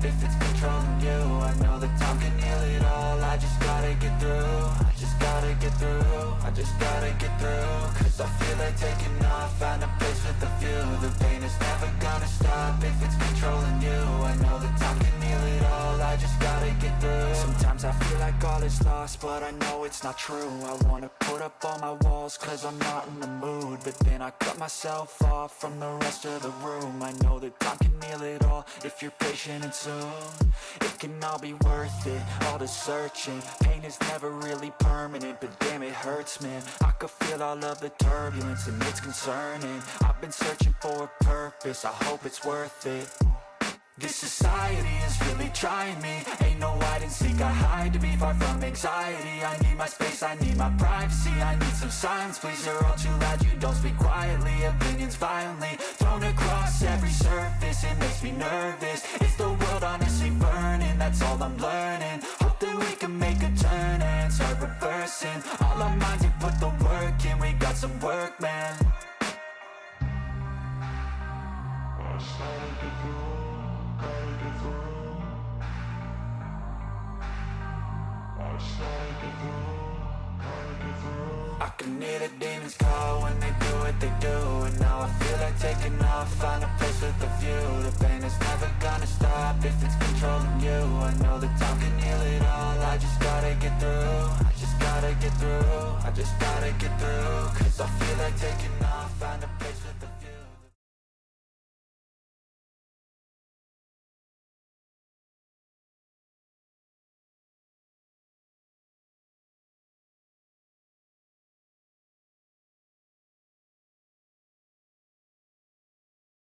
if it's controlling you. I know that time can heal it all. I just gotta get through. I just gotta get through. I just gotta get through. Cause I feel like taking off, find a place with a view. The pain is never gonna stop if it's controlling you. I know that time can heal it all. I just gotta get through. Sometimes I feel like all is lost, but I know it's not true. I wanna put up all my walls cause I'm not in the mood, but then I cut myself off from the rest of the room. I know that time can heal it all if you're patient and soon it can all be worth it, all the searching. Pain is never really permanent, but damn it hurts, man. I could feel all of the turbulence and it's concerning. I've been searching for a purpose, I hope it's worth it. This society is really trying me. Ain't no hide and seek, I hide to be far from anxiety. I need my space, I need my privacy. I need some silence, please, you're all too loud. You don't speak quietly, opinions violently thrown across every surface. It makes me nervous, is the world honestly burning? That's all I'm learning. Hope that we can make a turn and start reversing. All our minds and put the work in, we got some work, man. I can hear the demons call when they do what they do. And now I feel like taking off, find a place with a view. The pain is never gonna stop if it's controlling you. I know that time can heal it all. I just gotta get through. I just gotta get through. I just gotta get through. Cause I feel like taking off.